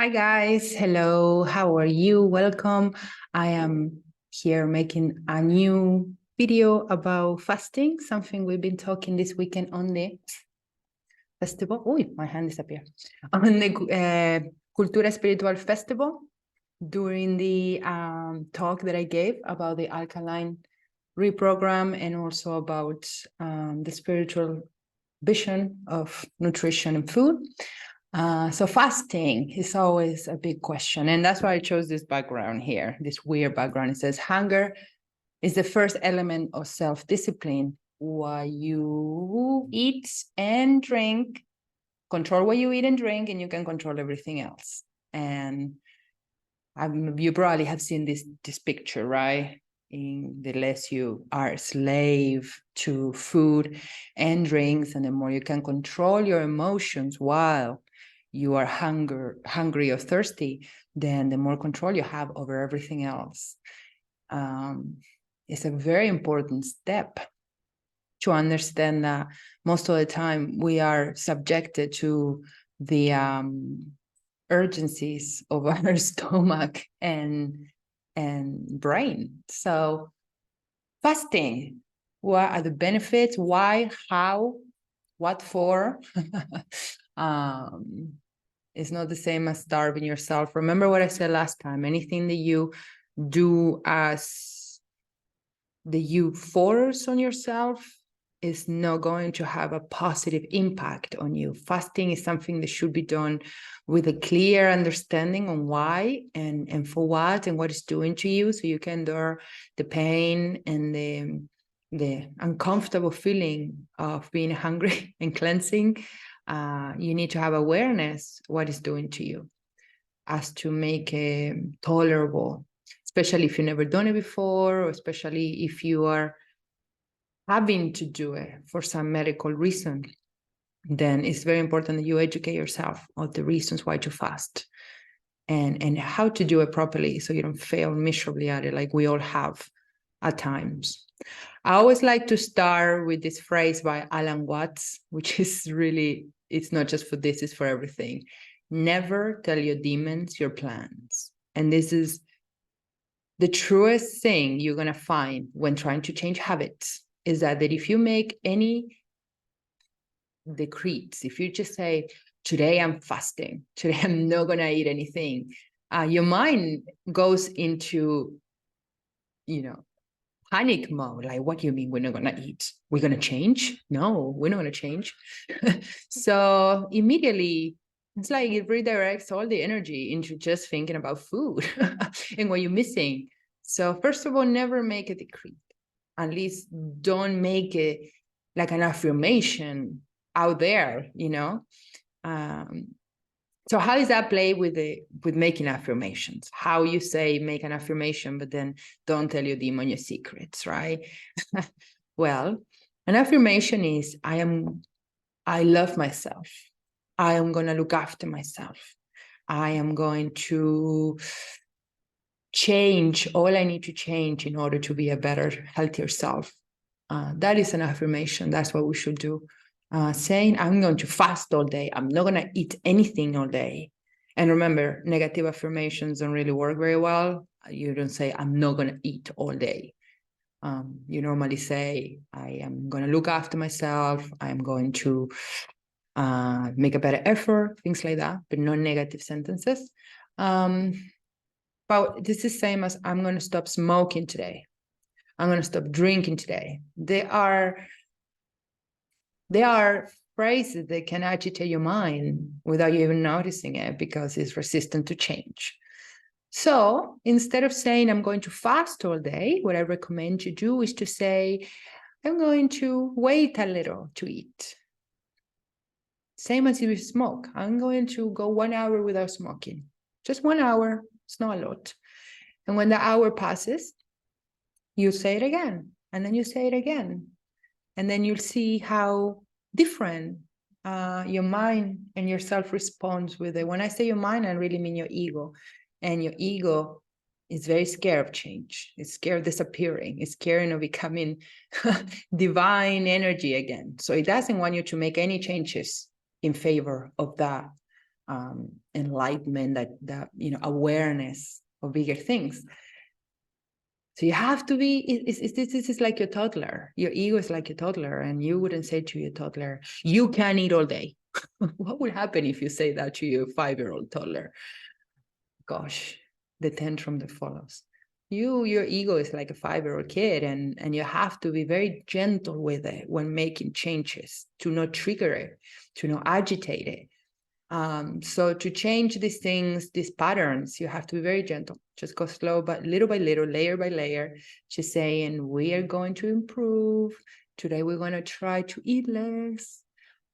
Hi guys, hello, how are you? Welcome. I am here making a new video about fasting, something we've been talking this weekend on the festival. Oh, my hand disappeared. On the Cultura Espiritual Festival during the talk that I gave about the alkaline reprogram and also about the spiritual vision of nutrition and food. So fasting is always a big question. And that's why I chose this background here, this weird background. It says hunger is the first element of self-discipline. What you eat and drink, control what you eat and drink, and you can control everything else. And you probably have seen this picture, right? In the less you are a slave to food and drinks, and the more you can control your emotions while you are hungry or thirsty, then the more control you have over everything else. It's a very important step to understand that most of the time we are subjected to the urgencies of our stomach and brain. So fasting, what are the benefits? Why, how, what for? It's not the same as starving yourself. Remember what I said last time, anything that you do as the you force on yourself is not going to have a positive impact on you. Fasting is something that should be done with a clear understanding on why and for what and what it's doing to you, so you can endure the pain and the uncomfortable feeling of being hungry and cleansing. You need to have awareness what it's doing to you as to make it tolerable, especially if you've never done it before, or especially if you are having to do it for some medical reason. Then it's very important that you educate yourself on the reasons why to fast and how to do it properly so you don't fail miserably at it like we all have at times. I always like to start with this phrase by Alan Watts, which is really, it's not just for this, it's for everything. Never tell your demons your plans. And this is the truest thing you're going to find when trying to change habits, is that if you make any decrees, if you just say, today I'm fasting, today I'm not going to eat anything, your mind goes into, panic mode. Like, what do you mean we're not going to eat? We're going to change? No, we're not going to change. So immediately, it's like it redirects all the energy into just thinking about food and what you're missing. So first of all, never make a decree. At least don't make it like an affirmation out there, So how does that play with making affirmations? How you say make an affirmation, but then don't tell your demon your secrets, right? Well, an affirmation is I love myself. I am going to look after myself. I am going to change all I need to change in order to be a better, healthier self. That is an affirmation. That's what we should do. Saying, I'm going to fast all day. I'm not going to eat anything all day. And remember, negative affirmations don't really work very well. You don't say, I'm not going to eat all day. You normally say, I am going to look after myself. I'm going to make a better effort, things like that, but no negative sentences. But this is the same as I'm going to stop smoking today. I'm going to stop drinking today. They are phrases that can agitate your mind without you even noticing it because it's resistant to change. So instead of saying I'm going to fast all day, what I recommend you do is to say, I'm going to wait a little to eat. Same as if you smoke. I'm going to go 1 hour without smoking. Just 1 hour. It's not a lot. And when the hour passes, you say it again. And then you say it again. And then you'll see how different your mind and yourself responds with it. When I say your mind, I really mean your ego. And your ego is very scared of change. It's scared of disappearing. It's scared of becoming divine energy again. So it doesn't want you to make any changes in favor of that enlightenment, that awareness of bigger things. So you have to be, this is like your toddler. Your ego is like your toddler, and you wouldn't say to your toddler, you can eat all day. What would happen if you say that to your 5-year-old toddler? Gosh, the tantrum that follows. Your ego is like a 5-year-old kid, and you have to be very gentle with it when making changes, to not trigger it, to not agitate it. So to change these things, these patterns, you have to be very gentle. Just go slow, but little by little, layer by layer, just saying, we are going to improve. Today, we're going to try to eat less.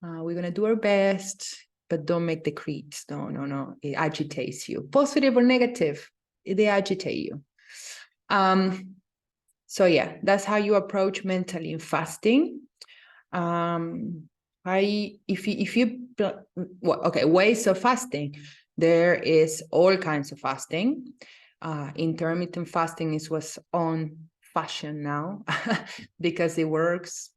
We're going to do our best, but don't make the creeps. No. It agitates you. Positive or negative, they agitate you. So yeah, that's how you approach mentally in fasting. Ways of fasting. There is all kinds of fasting. Intermittent fasting is what's on fashion now because it works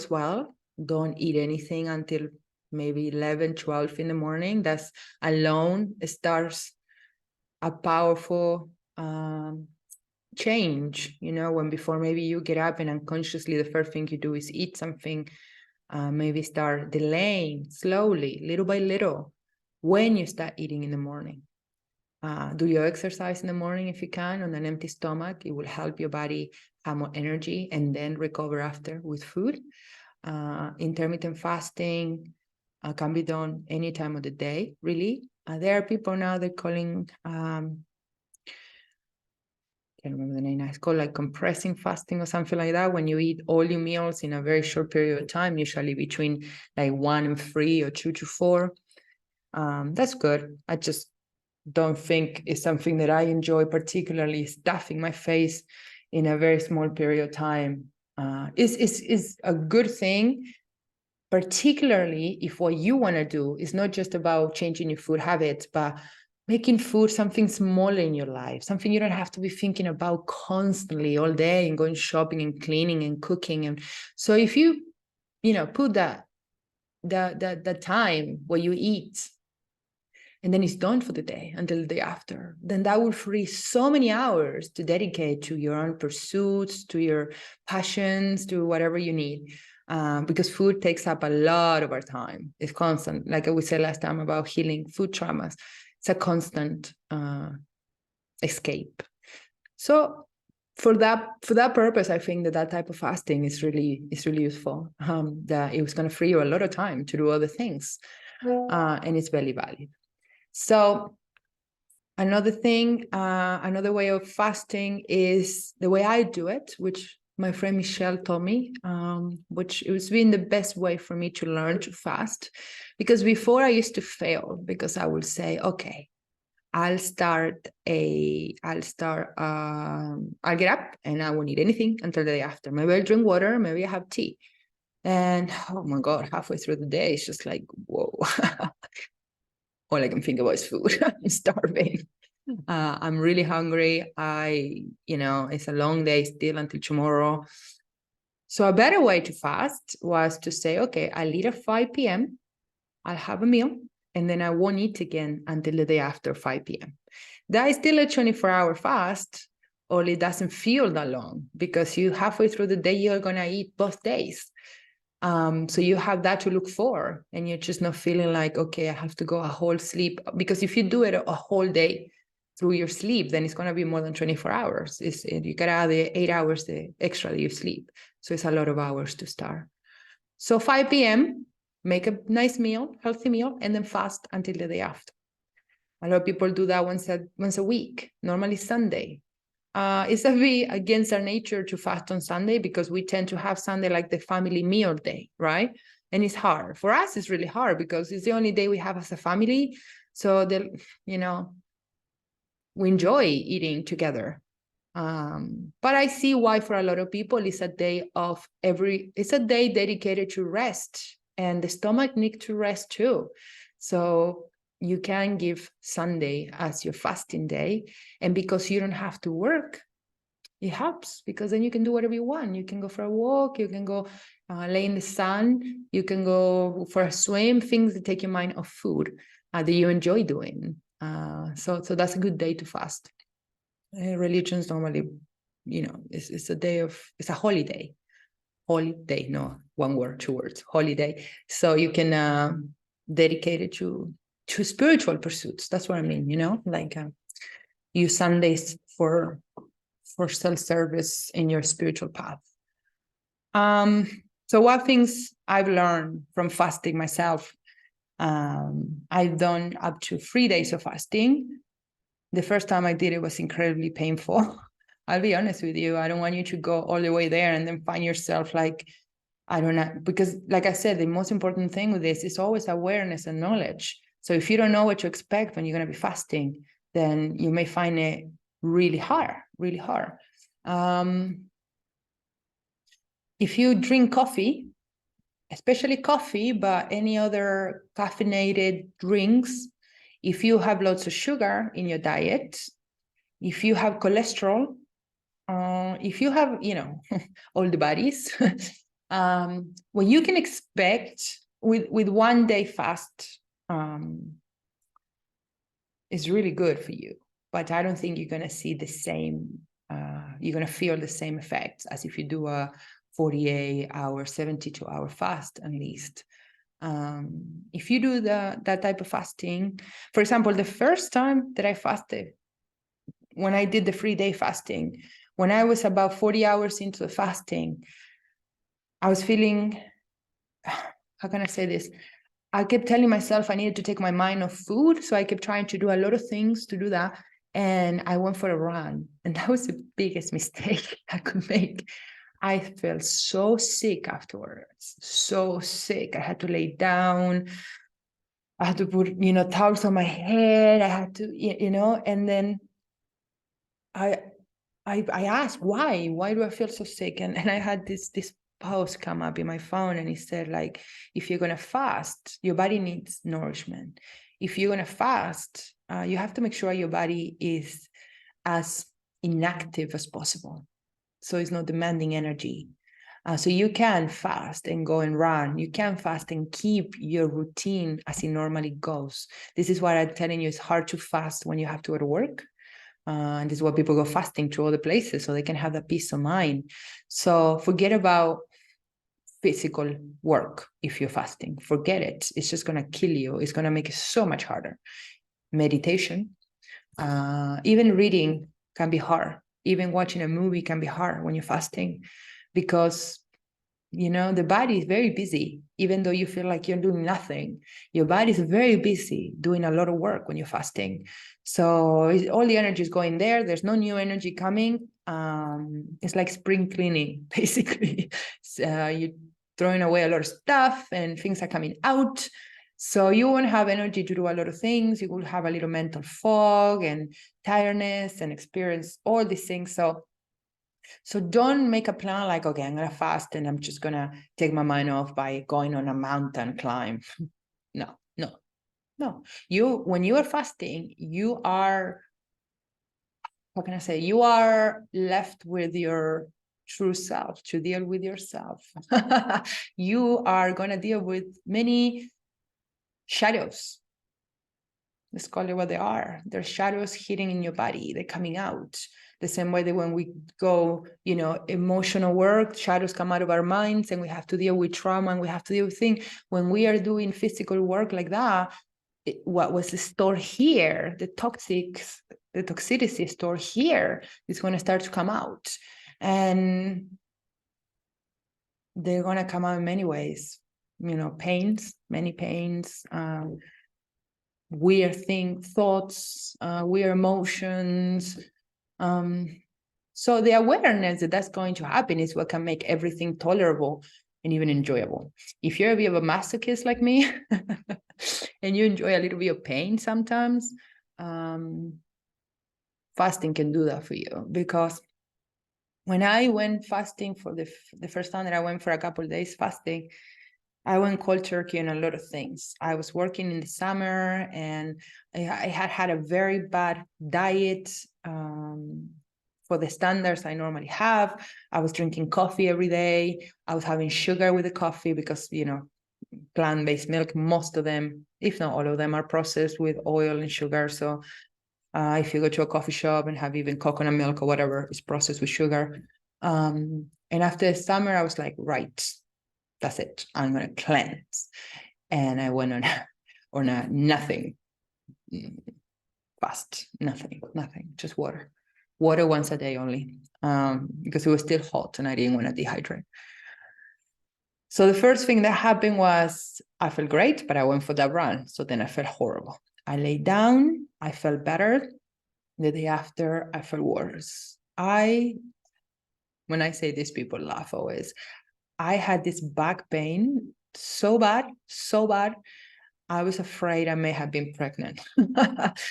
well. Don't eat anything until maybe 11, 12 in the morning. That's alone starts a powerful change, when before maybe you get up and unconsciously the first thing you do is eat something. Maybe start delaying slowly, little by little, when you start eating in the morning. Do your exercise in the morning if you can on an empty stomach. It will help your body have more energy and then recover after with food. Intermittent fasting can be done any time of the day, really. There are people now they're calling, can't remember the name. It's called like compressing fasting or something like that. When you eat all your meals in a very short period of time, usually between like 1 and 3 or 2 to 4. That's good. I just don't think it's something that I enjoy particularly. Stuffing my face in a very small period of time is a good thing, particularly if what you want to do is not just about changing your food habits, but making food something small in your life, something you don't have to be thinking about constantly all day and going shopping and cleaning and cooking. And so if you, put that time where you eat and then it's done for the day until the day after, then that will free so many hours to dedicate to your own pursuits, to your passions, to whatever you need. Because food takes up a lot of our time. It's constant. Like we said last time about healing food traumas, it's a constant escape. So for that purpose, I think that type of fasting is really useful. That it was going to free you a lot of time to do other things, and it's very valid. So another thing, another way of fasting is the way I do it, which my friend Michelle taught me, which it was been the best way for me to learn to fast. Because before I used to fail because I would say, okay, I'll get up and I won't eat anything until the day after. Maybe I'll drink water, maybe I have tea. And oh my God, halfway through the day, it's just like, whoa. All I can think about is food. I'm starving. I'm really hungry. It's a long day still until tomorrow. So a better way to fast was to say, okay, I'll eat at 5 p.m. I'll have a meal, and then I won't eat again until the day after 5 p.m. That is still a 24-hour fast, only it doesn't feel that long because you halfway through the day, you're going to eat both days. So you have that to look for, and you're just not feeling like, okay, I have to go a whole sleep. Because if you do it a whole day through your sleep, then it's going to be more than 24 hours. You got to add the 8 hours the extra that you sleep. So it's a lot of hours to start. So 5 p.m., make a nice meal, healthy meal, and then fast until the day after. A lot of people do that once a week, normally Sunday. It's a bit against our nature to fast on Sunday because we tend to have Sunday like the family meal day, right? And it's hard. For us, it's really hard because it's the only day we have as a family. So, we enjoy eating together. But I see why for a lot of people it's a day dedicated to rest, and the stomach needs to rest too. So you can give Sunday as your fasting day, and because you don't have to work It helps because then you can do whatever you want. You can go for a walk, you can go lay in the sun, you can go for a swim, things that take your mind off food that you enjoy doing. So that's a good day to fast. Religions normally, it's a day of, it's a holiday. Holiday, no, one word, two words, holiday. So you can dedicate it to spiritual pursuits. That's what I mean, like use Sundays for self-service in your spiritual path. So what things I've learned from fasting myself, I've done up to 3 days of fasting. The first time I did it was incredibly painful. I'll be honest with you. I don't want you to go all the way there and then find yourself like, I don't know, because like I said, the most important thing with this is always awareness and knowledge. So if you don't know what to expect when you're going to be fasting, then you may find it really hard. If you drink coffee, especially coffee, but any other caffeinated drinks, if you have lots of sugar in your diet, if you have cholesterol, if you have, all the bodies, what you can expect with 1 day fast is really good for you. But I don't think you're going to see the same, you're going to feel the same effects as if you do a 48-hour, 72-hour fast at least. If you do that type of fasting, for example, the first time that I fasted, when I did the 3-day fasting, when I was about 40 hours into the fasting, I was feeling, how can I say this? I kept telling myself I needed to take my mind off food. So I kept trying to do a lot of things to do that. And I went for a run. And that was the biggest mistake I could make. I felt so sick afterwards, so sick. I had to lay down. I had to put, towels on my head. I had to, and then I asked why do I feel so sick? And I had this post come up in my phone, and it said, like, if you're going to fast, your body needs nourishment. If you're going to fast, you have to make sure your body is as inactive as possible, so it's not demanding energy. So you can fast and go and run. You can fast and keep your routine as it normally goes. This is what I'm telling you. It's hard to fast when you have to go to work. And this is why people go fasting to other places, so they can have that peace of mind. So forget about physical work if you're fasting. Forget it. It's just going to kill you. It's going to make it so much harder. Meditation, even reading can be hard. Even watching a movie can be hard when you're fasting, because the body is very busy. Even though you feel like you're doing nothing, your body is very busy doing a lot of work when you're fasting. So all the energy is going there. There's no new energy coming. It's like spring cleaning, basically. You're throwing away a lot of stuff and things are coming out. So you won't have energy to do a lot of things. You will have a little mental fog and tiredness and experience all these things. So don't make a plan like, okay, I'm going to fast and I'm just going to take my mind off by going on a mountain climb. No. When you are fasting, you are, what can I say? You are left with your true self to deal with yourself. You are going to deal with many shadows. Let's call it what they are. They're shadows hidden in your body. They're coming out. The same way that when we go, emotional work, shadows come out of our minds and we have to deal with trauma and we have to deal with things. When we are doing physical work like that, what was stored here, the toxicity stored here is going to start to come out. And they're going to come out in many ways, pains, many pains, weird thoughts, weird emotions. So the awareness that that's going to happen is what can make everything tolerable and even enjoyable. If you're a bit of a masochist like me and you enjoy a little bit of pain sometimes, fasting can do that for you. Because when I went fasting for the first time that I went for a couple of days fasting, I went cold turkey on a lot of things. I was working in the summer and I had a very bad diet for the standards I normally have. I was drinking coffee every day. I was having sugar with the coffee because, plant-based milk, most of them, if not all of them, are processed with oil and sugar. So if you go to a coffee shop and have even coconut milk or whatever, it's processed with sugar. And after the summer, I was like, right, that's it. I'm going to cleanse. And I went on a nothing fast, nothing, just water once a day only, because it was still hot and I didn't want to dehydrate. So the first thing that happened was I felt great, but I went for that run. So then I felt horrible. I lay down, I felt better. The day after, I felt worse. When I say this, people laugh always. I had this back pain so bad. I was afraid I may have been pregnant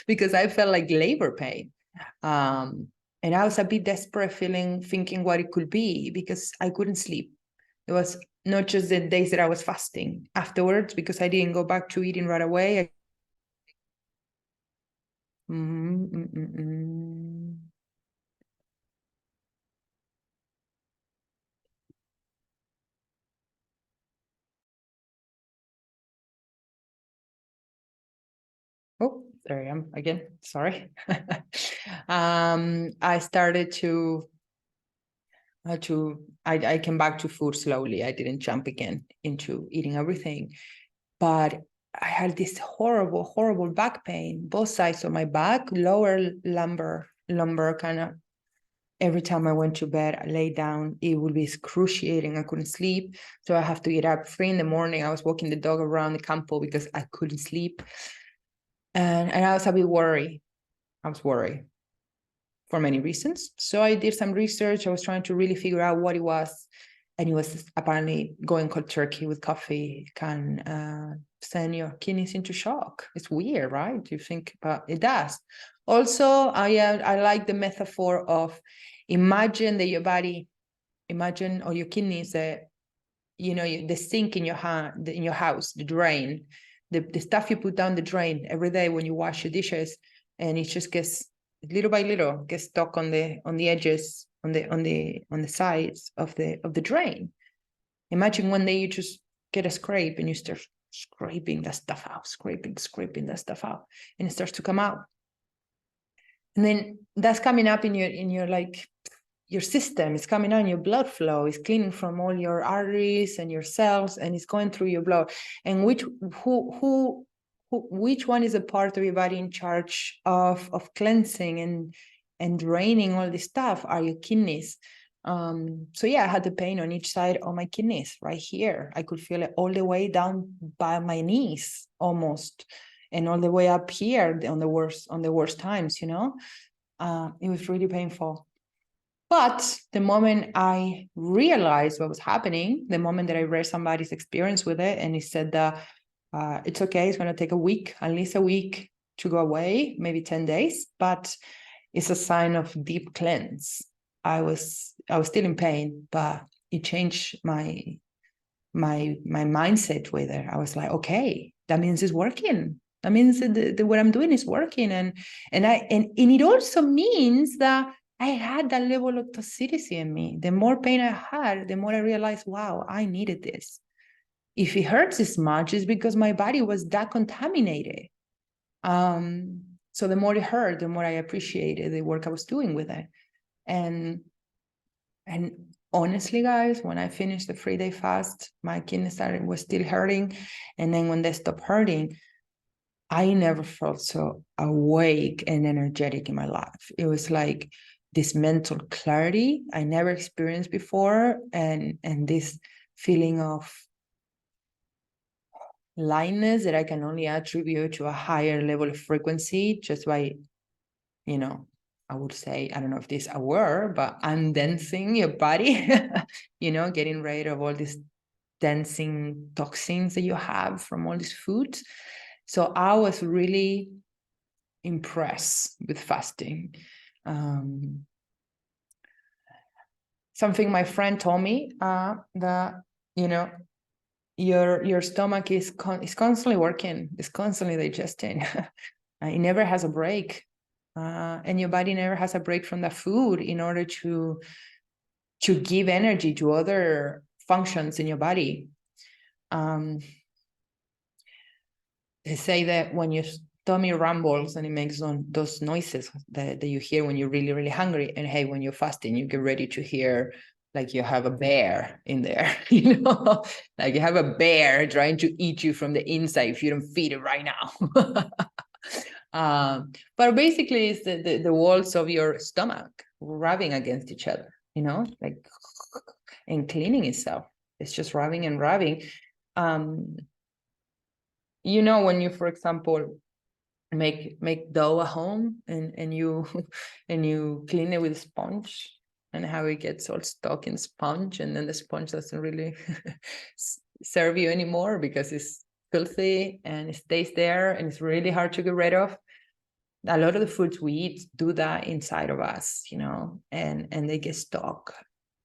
because I felt like labor pain. And I was a bit desperate thinking what it could be because I couldn't sleep. It was not just the days that I was fasting afterwards because I didn't go back to eating right away. Oh, there I am again. Sorry. I started I came back to food slowly. I didn't jump again into eating everything, but I had this horrible back pain, both sides of my back, lower lumbar kind of. Every time I went to bed, I lay down, it would be excruciating. I couldn't sleep. So I have to get up 3 a.m. I was walking the dog around the campo because I couldn't sleep. And I was a bit worried. I was worried for many reasons. So I did some research. I was trying to really figure out what it was. And it was apparently going cold turkey with coffee can send your kidneys into shock. It's weird, right? You think, but it does. Also, I like the metaphor of imagine that your body, or your kidneys, the sink in your house, the drain, the stuff you put down the drain every day when you wash your dishes, and it just gets little by little gets stuck on the edges, on the sides of the drain. Imagine one day you just get a scrape and you start scraping that stuff out, scraping that stuff out, and it starts to come out. And then that's coming up in your like your system, is coming out in your blood flow, is cleaning from all your arteries and your cells, and it's going through your blood. And which one is a part of your body in charge of cleansing and draining all this stuff are your kidneys. So yeah, I had the pain on each side of my kidneys right here. I could feel it all the way down by my knees almost, and all the way up here on the worst times, it was really painful. But the moment I realized what was happening, the moment that I read somebody's experience with it, and he said that it's okay, it's going to take at least a week to go away, maybe 10 days, but it's a sign of deep cleanse. I was still in pain, but it changed my mindset with it. I was like, okay, that means it's working. That means that what I'm doing is working. And it also means that I had that level of toxicity in me. The more pain I had, the more I realized, wow, I needed this. If it hurts this much, it's because my body was that contaminated. So the more it hurt, the more I appreciated the work I was doing with it. And honestly, guys, when I finished the 3-day fast, my kidneys was still hurting. And then when they stopped hurting, I never felt so awake and energetic in my life. It was like this mental clarity I never experienced before, and this feeling of lightness that I can only attribute to a higher level of frequency just by, I would say, I don't know if this aware, but undensing your body, getting rid of all these densing toxins that you have from all these foods. So I was really impressed with fasting. Something my friend told me that, your stomach is constantly working, it's constantly digesting. It never has a break. and your body never has a break from the food in order to give energy to other functions in your body. They say that when your tummy rumbles and it makes those noises that you hear when you're really, really hungry, and hey, when you're fasting, you get ready to hear like you have a bear in there, you know, like you have a bear trying to eat you from the inside if you don't feed it right now. But basically it's the walls of your stomach rubbing against each other, you know, like, and cleaning itself. It's just rubbing and rubbing. You know, when you, for example, make dough at home and you clean it with a sponge, and how it gets all stuck in sponge, and then the sponge doesn't really serve you anymore because it's filthy and it stays there and it's really hard to get rid of. A lot of the foods we eat do that inside of us, you know, and they get stuck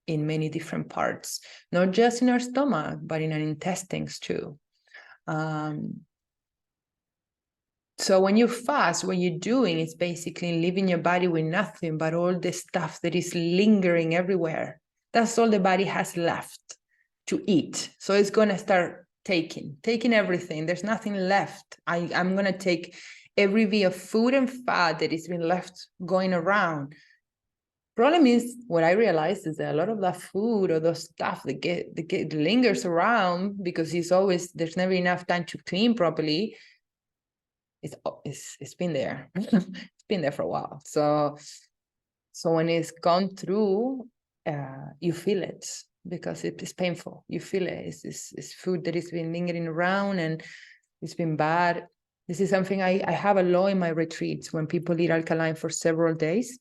in many different parts, not just in our stomach, but in our intestines too. So when you fast, what you're doing is basically leaving your body with nothing but all the stuff that is lingering everywhere. That's all the body has left to eat. So it's going to start taking everything. There's nothing left. I'm going to take every bit of food and fat that has been left going around. Problem is, what I realized is that a lot of that food or those stuff that lingers around because there's never enough time to clean properly. It's been there. It's been there for a while. So when it's gone through, you feel it because it is painful. You feel it. It's food that has been lingering around and it's been bad. This is something I have a law in my retreats when people eat alkaline for several days.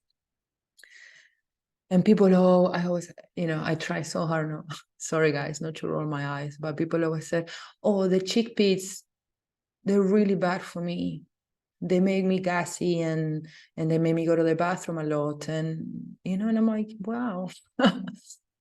And people, I always, I try so hard. No, sorry guys, not to roll my eyes, but people always say, oh, the chickpeas, they're really bad for me. They make me gassy and they make me go to the bathroom a lot. And, and I'm like, wow,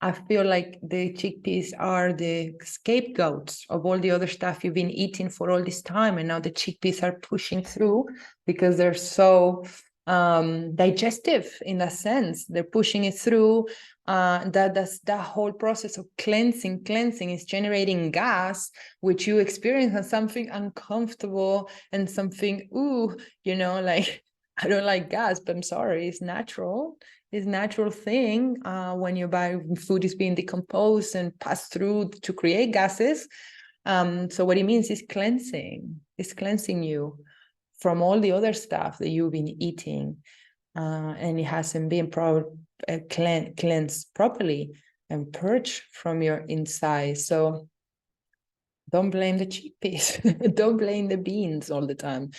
I feel like the chickpeas are the scapegoats of all the other stuff you've been eating for all this time. And now the chickpeas are pushing through because they're so digestive in a sense. They're pushing it through. That whole process of cleansing is generating gas, which you experience as something uncomfortable and something, like, I don't like gas, but I'm sorry, it's natural. It's a natural thing when your food is being decomposed and passed through to create gases. So what it means is cleansing. It's cleansing you from all the other stuff that you've been eating, and it hasn't been cleansed properly and purged from your inside. So don't blame the chickpeas. Don't blame the beans all the time.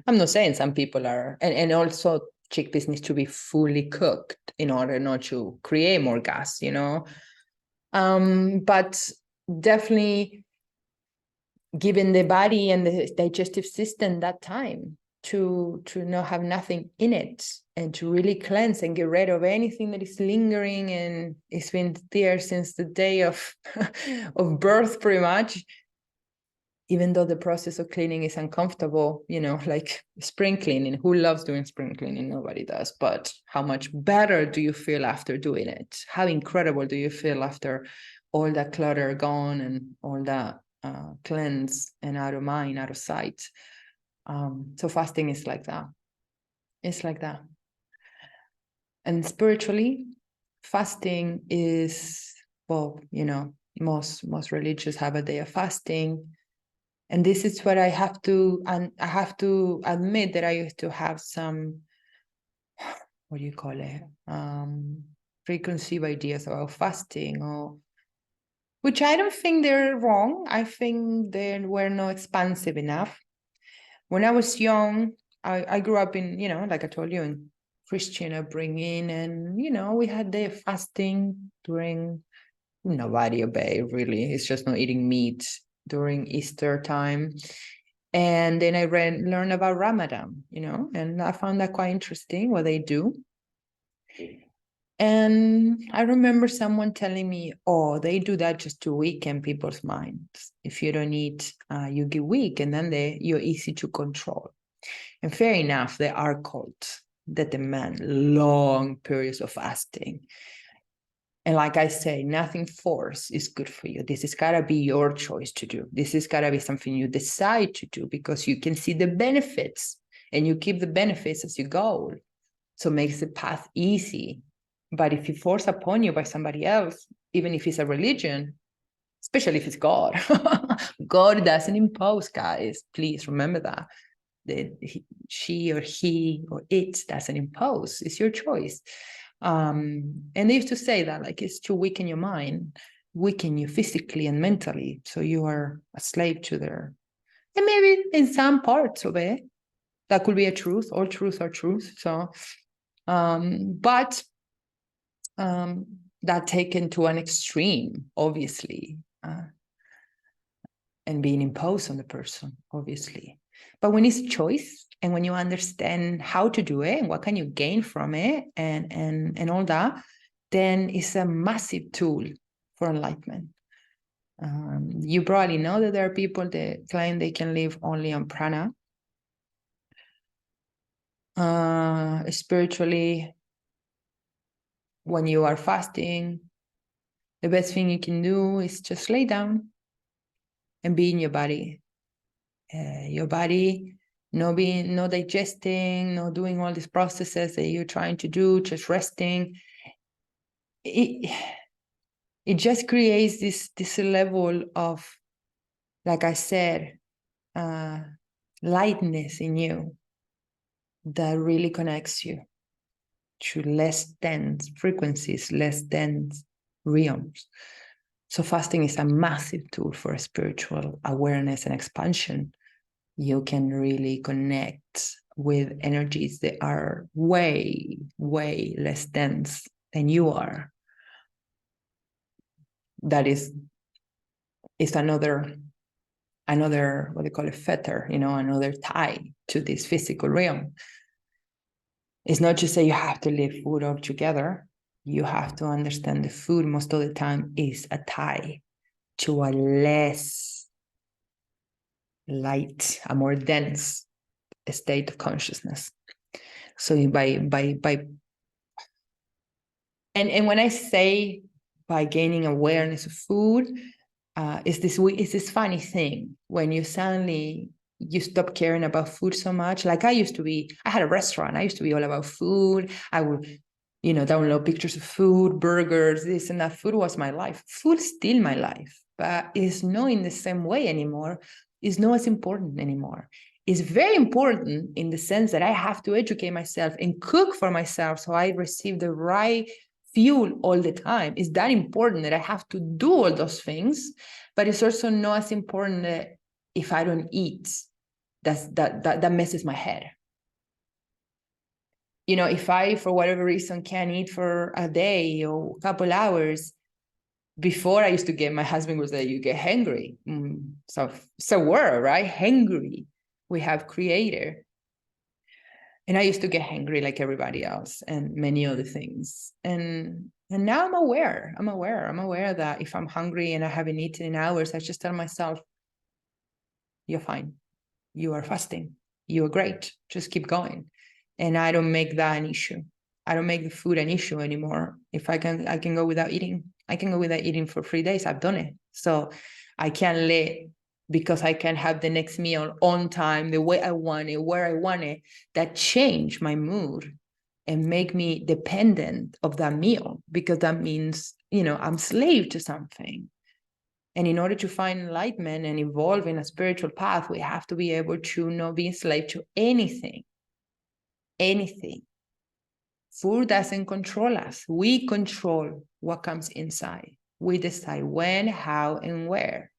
I'm not saying some people are, and also chickpeas needs to be fully cooked in order not to create more gas, but definitely giving the body and the digestive system that time to not have nothing in it and to really cleanse and get rid of anything that is lingering and it's been there since the day of of birth, pretty much. Even though the process of cleaning is uncomfortable, like spring cleaning. Who loves doing spring cleaning? Nobody does. But how much better do you feel after doing it? How incredible do you feel after all that clutter gone and all that cleanse and out of mind, out of sight? So fasting is like that. It's like that. And spiritually, fasting is, well, most religions have a day of fasting. And this is what I have to admit that I used to have some, what do you call it? Preconceived ideas about fasting, which I don't think they're wrong. I think they were not expansive enough. When I was young, I grew up in, like I told you, in Christian upbringing, and, we had the fasting during, nobody obey really. It's just not eating meat during Easter time. And then I learned about Ramadan, and I found that quite interesting what they do. And I remember someone telling me, oh, they do that just to weaken people's minds. If you don't eat, you get weak, and then you're easy to control. And fair enough, they are cults. that demand long periods of fasting. And like I say, nothing forced is good for you. This has got to be your choice to do. This has got to be something you decide to do because you can see the benefits and you keep the benefits as you go. So it makes the path easy. But if it's forced upon you by somebody else, even if it's a religion, especially if it's God, God doesn't impose, guys. Please remember that. She or he or it doesn't impose. It's your choice. And they used to say that, like, it's to weaken your mind, weaken you physically and mentally. So you are a slave to their, and maybe in some parts of it, that could be a truth. All truths are truth. So, but that taken to an extreme, obviously, and being imposed on the person, obviously. But when it's choice and when you understand how to do it and what can you gain from it and all that, then it's a massive tool for enlightenment. You probably know that there are people that claim they can live only on prana. Spiritually, when you are fasting, the best thing you can do is just lay down and be in your body. Your body, no digesting, no doing all these processes that you're trying to do, just resting. It just creates this level of, like I said, lightness in you that really connects you to less dense frequencies, less dense realms. So fasting is a massive tool for spiritual awareness and expansion. You can really connect with energies that are way, way less dense than you are. That is another, what they call it, fetter, another tie to this physical realm. It's not just say you have to leave food altogether. You have to understand the food most of the time is a tie to a less light, a more dense state of consciousness. So and when I say by gaining awareness of food, it's this funny thing when you stop caring about food so much. Like I had a restaurant. I used to be all about food. I would, download pictures of food, burgers, this and that. Food was my life. Food's still my life, but it's not in the same way anymore. It's not as important anymore. It's very important in the sense that I have to educate myself and cook for myself so I receive the right fuel all the time. It's that important that I have to do all those things, but it's also not as important that if I don't eat, that messes my head. If I, for whatever reason, can't eat for a day or a couple hours, before I used to my husband was like, you get hungry. So we're, right? Hungry. We have creator. And I used to get hungry like everybody else and many other things. And now I'm aware. I'm aware that if I'm hungry and I haven't eaten in hours, I just tell myself, you're fine. You are fasting. You are great. Just keep going. And I don't make that an issue. I don't make the food an issue anymore. If I can go without eating. I can go without eating for 3 days. I've done it. So I can't let, because I can have the next meal on time, the way I want it, where I want it, that change my mood and make me dependent of that meal, because that means, I'm slave to something. And in order to find enlightenment and evolve in a spiritual path, we have to be able to not be enslaved to anything. Anything. Food doesn't control us. We control what comes inside. We decide when, how, and where.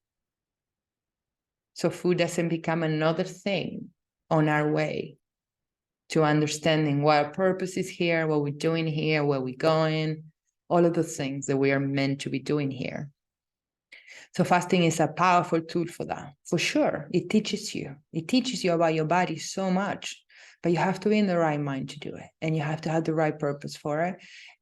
So food doesn't become another thing on our way to understanding what our purpose is here, what we're doing here, where we're going, all of the things that we are meant to be doing here. So fasting is a powerful tool for that, for sure. It teaches you about your body so much, but you have to be in the right mind to do it. And you have to have the right purpose for it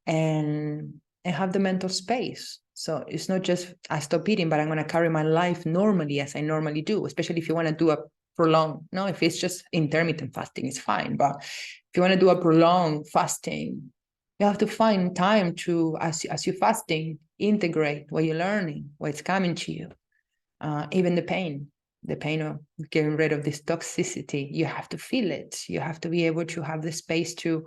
and have the mental space. So it's not just I stop eating, but I'm going to carry my life normally as I normally do, especially if you want to do a prolonged. No, if it's just intermittent fasting, it's fine. But if you want to do a prolonged fasting, you have to find time to, as you're fasting, integrate what you're learning, what's coming to you, even the pain of getting rid of this toxicity. You have to feel it. You have to be able to have the space to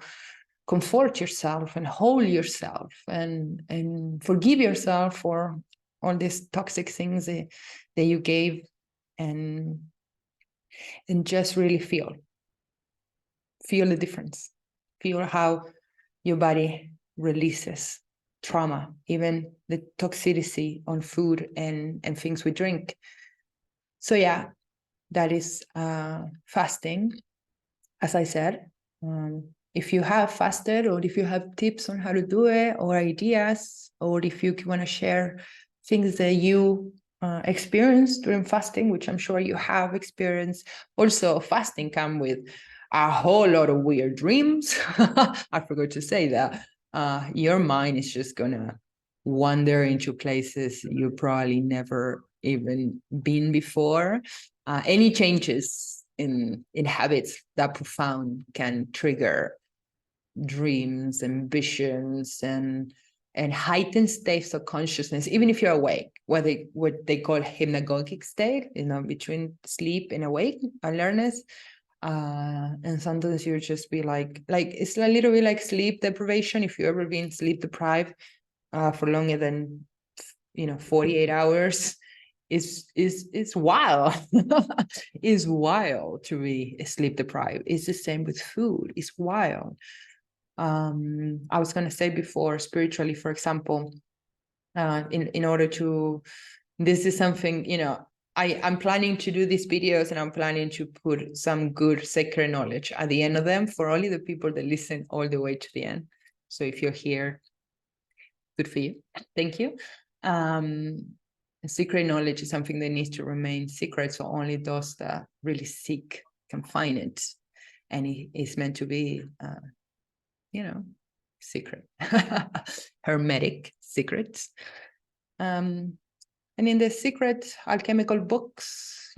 comfort yourself and hold yourself and forgive yourself for all these toxic things that you gave, and just really feel the difference. Feel how your body releases trauma, even the toxicity on food and things we drink. So yeah, that is fasting. As I said, if you have fasted, or if you have tips on how to do it, or ideas, or if you want to share things that you experienced during fasting, which I'm sure you have experienced. Also, fasting comes with a whole lot of weird dreams. I forgot to say that. Your mind is just gonna wander into places you probably never even been before. Any changes in habits that profound can trigger dreams, ambitions, and heightened states of consciousness, even if you're awake, what they call hypnagogic state, between sleep and awake, alertness. And sometimes you just be like it's a little bit like sleep deprivation. If you ever been sleep deprived for longer than 48 hours, it's wild. It's wild to be sleep deprived. It's the same with food. It's wild. I was going to say before, spiritually, for example, in order to, this is something, I'm planning to do these videos, and I'm planning to put some good sacred knowledge at the end of them for only the people that listen all the way to the end. So if you're here, good for you. Thank you. Secret knowledge is something that needs to remain secret, so only those that really seek can find it, and it is meant to be secret. Hermetic secrets. And in the secret alchemical books,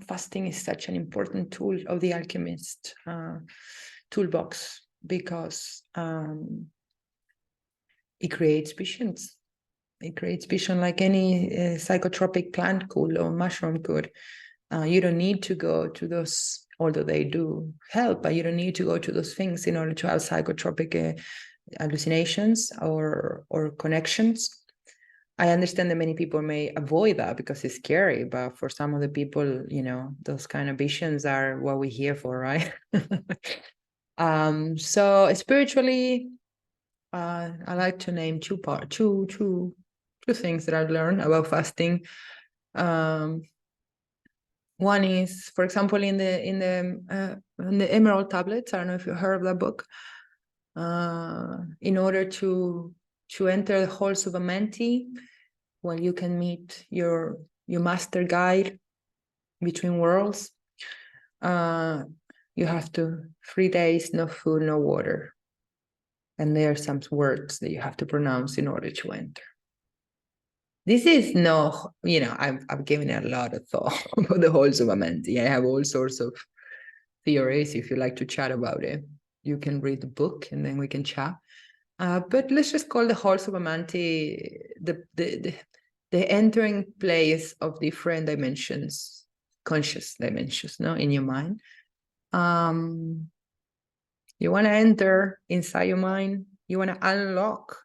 fasting is such an important tool of the alchemist toolbox, because it creates visions. It creates vision like any psychotropic plant could, or mushroom could. You don't need to go to those, although they do help, but you don't need to go to those things in order to have psychotropic hallucinations or connections. I understand that many people may avoid that because it's scary, but for some of the people, those kind of visions are what we're here for, right? So spiritually, I like to name two things that I've learned about fasting. One is, for example, in the Emerald Tablets. I don't know if you heard of that book. In order to enter the halls of Amenti, when you can meet your master guide between worlds, you have to 3 days, no food, no water. And there are some words that you have to pronounce in order to enter. This is no, I've given it a lot of thought about the halls of Amenti. I have all sorts of theories. If you like to chat about it, you can read the book and then we can chat. But let's just call the halls of Amenti the entering place of different dimensions, conscious dimensions, in your mind. You want to enter inside your mind. You want to unlock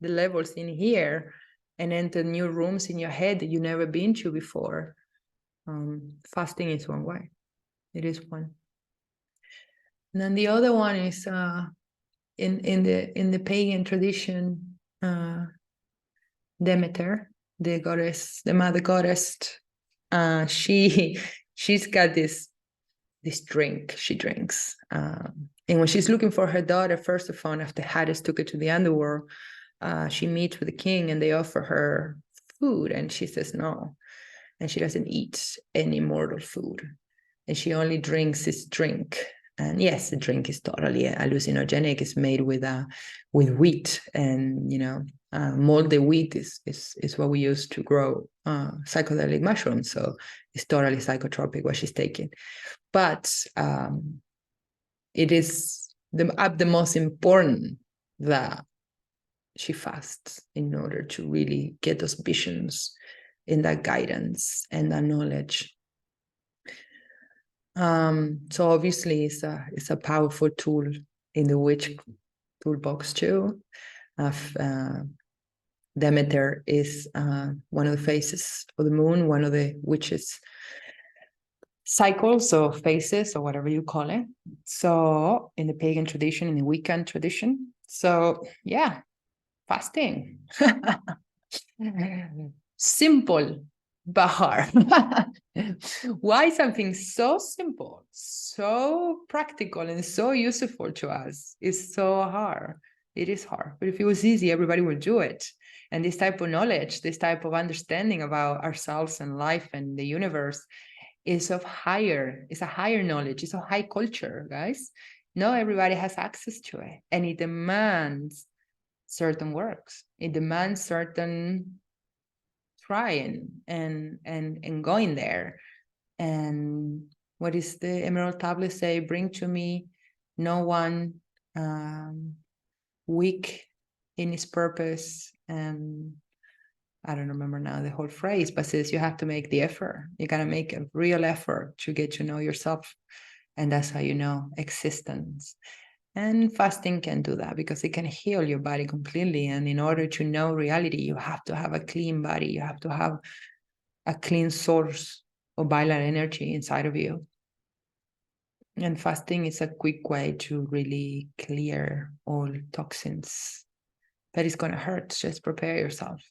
the levels in here and enter new rooms in your head that you've never been to before. Fasting is one way. It is one. And then the other one is in the pagan tradition, Demeter, the goddess, the mother goddess, she's got this drink she drinks. And when she's looking for her daughter, first of all, after Hades took her to the underworld, she meets with the king and they offer her food, and she says no. And she doesn't eat any mortal food. And she only drinks this drink And yes, the drink is totally hallucinogenic. It's made with wheat, and moldy wheat is what we use to grow psychedelic mushrooms. So it's totally psychotropic what she's taking. But it is the most important that she fasts in order to really get those visions and that guidance and that knowledge. So obviously it's a powerful tool in the witch toolbox too. Demeter is one of the faces of the moon, one of the witches' cycles or phases or whatever you call it. So in the pagan tradition, in the Wiccan tradition. So yeah, fasting. Simple but hard. Why something so simple, so practical, and so useful to us is so hard? It is hard. But if it was easy, everybody would do it. And this type of knowledge, this type of understanding about ourselves and life and the universe is a higher knowledge. It's a high culture, guys. Not everybody has access to it. And it demands certain works. It demands certain trying and going there. And what does the Emerald Tablet say? Bring to me no one weak in his purpose. And I don't remember now the whole phrase, but says you have to make the effort. You got to make a real effort to get to know yourself. And that's how you know existence. And fasting can do that because it can heal your body completely. And in order to know reality, you have to have a clean body. You have to have a clean source of vital energy inside of you. And fasting is a quick way to really clear all toxins. That is going to hurt. Just prepare yourself.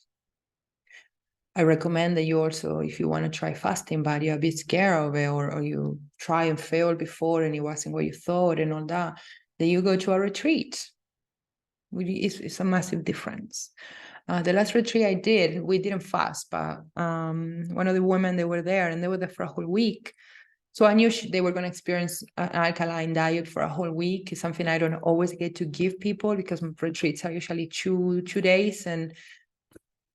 I recommend that you also, if you want to try fasting, but you're a bit scared of it, or you try and fail before and it wasn't what you thought and all that, then you go to a retreat. It's a massive difference. The last retreat I did, we didn't fast, but one of the women, they were there and they were there for a whole week. So I knew they were going to experience an alkaline diet for a whole week. It's something I don't always get to give people because retreats are usually two days, and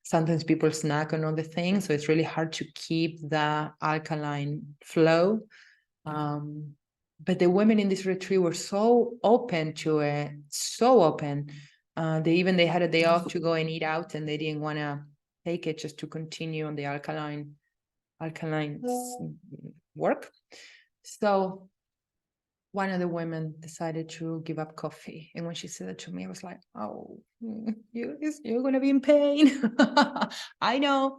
sometimes people snack on other things. So it's really hard to keep the alkaline flow. But the women in this retreat were so open to it, so open. They had a day off to go and eat out, and they didn't want to take it just to continue on the alkaline work. So one of the women decided to give up coffee. And when she said that to me, I was like, oh, you're going to be in pain. I know.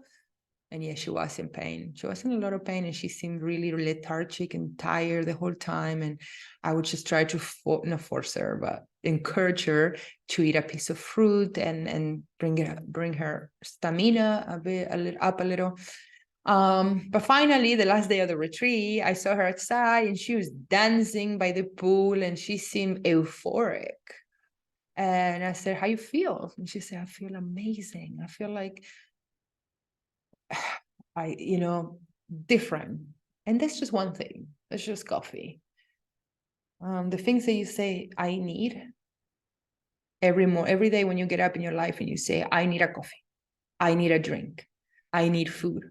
And yeah, she was in pain. She was in a lot of pain, and she seemed really, really lethargic and tired the whole time. And I would just try to not force her, but encourage her to eat a piece of fruit and bring her stamina up a little. But finally, the last day of the retreat, I saw her outside, and she was dancing by the pool, and she seemed euphoric. And I said, "How you feel?" And she said, "I feel amazing. I feel like different." And that's just one thing. That's just coffee. The things that you say, I need every day when you get up in your life and you say, I need a coffee, I need a drink, I need food.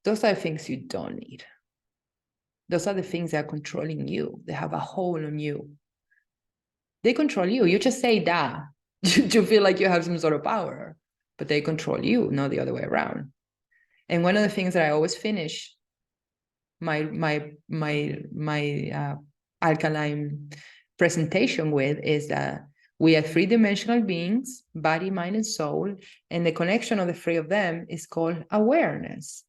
Those are things you don't need. Those are the things that are controlling you. They have a hold on you. They control you. You just say that to feel like you have some sort of power, but they control you, not the other way around. And one of the things that I always finish my alkaline presentation with is that we are three-dimensional beings, body, mind, and soul, and the connection of the three of them is called awareness.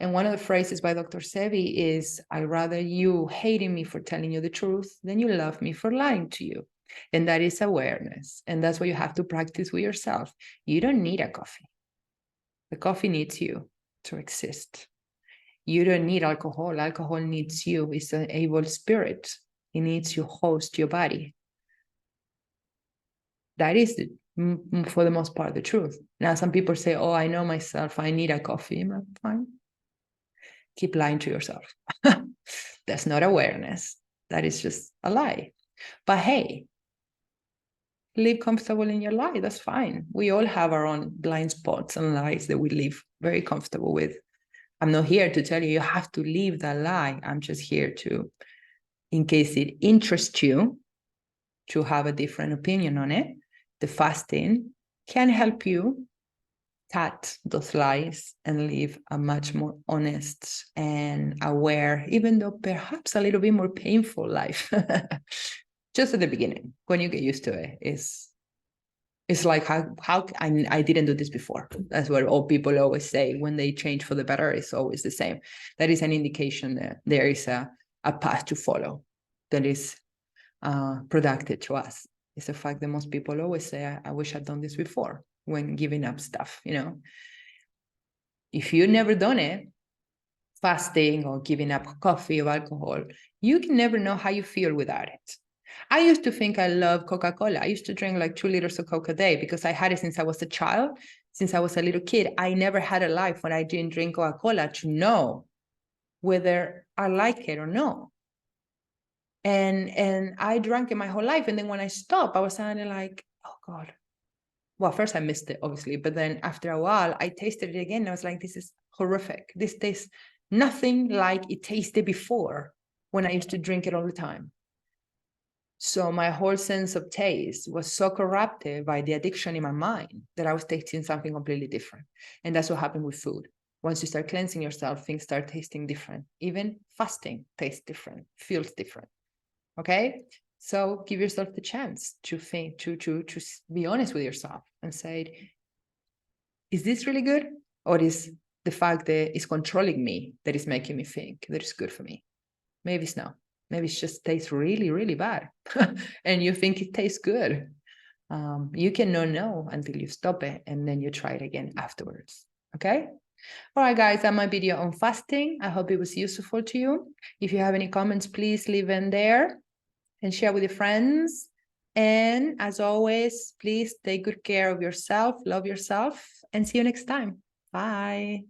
And one of the phrases by Dr. Sebi is, I'd rather you hating me for telling you the truth than you love me for lying to you. And that is awareness. And that's what you have to practice with yourself. You don't need a coffee. The coffee needs you to exist. You don't need alcohol. Alcohol needs you. It's an evil spirit. It needs to host your body. That is, for the most part, the truth. Now, some people say, oh, I know myself. I need a coffee. I'm fine. Keep lying to yourself. That's not awareness. That is just a lie. But hey, live comfortable in your lie. That's fine. We all have our own blind spots and lies that we live very comfortable with. I'm not here to tell you you have to leave that lie. I'm just here to, in case it interests you, to have a different opinion on it. The fasting can help you cut those lies and live a much more honest and aware, even though perhaps a little bit more painful life. Just at the beginning, when you get used to it, it's like how I didn't do this before. That's what all people always say when they change for the better. It's always the same. That is an indication that there is a path to follow that is productive to us. It's a fact that most people always say, I wish I'd done this before when giving up stuff, you know. If you've never done it, fasting or giving up coffee or alcohol, you can never know how you feel without it. I used to think I love Coca-Cola. I used to drink like 2 liters of Coke a day because I had it since I was a child, since I was a little kid. I never had a life when I didn't drink Coca-Cola to know whether I like it or no. And I drank it my whole life. And then when I stopped, I was suddenly like, oh God. Well, first I missed it, obviously. But then after a while, I tasted it again. And I was like, this is horrific. This tastes nothing like it tasted before when I used to drink it all the time. So my whole sense of taste was so corrupted by the addiction in my mind that I was tasting something completely different. And that's what happened with food. Once you start cleansing yourself, things start tasting different. Even fasting tastes different, feels different. Okay? So give yourself the chance to think, to be honest with yourself and say, is this really good? Or is the fact that it's controlling me that is making me think that it's good for me? Maybe it's not. Maybe it just tastes really, really bad. And you think it tastes good. You cannot know until you stop it and then you try it again afterwards. Okay? All right, guys, that's my video on fasting. I hope it was useful to you. If you have any comments, please leave them there and share with your friends. And as always, please take good care of yourself, love yourself, and see you next time. Bye.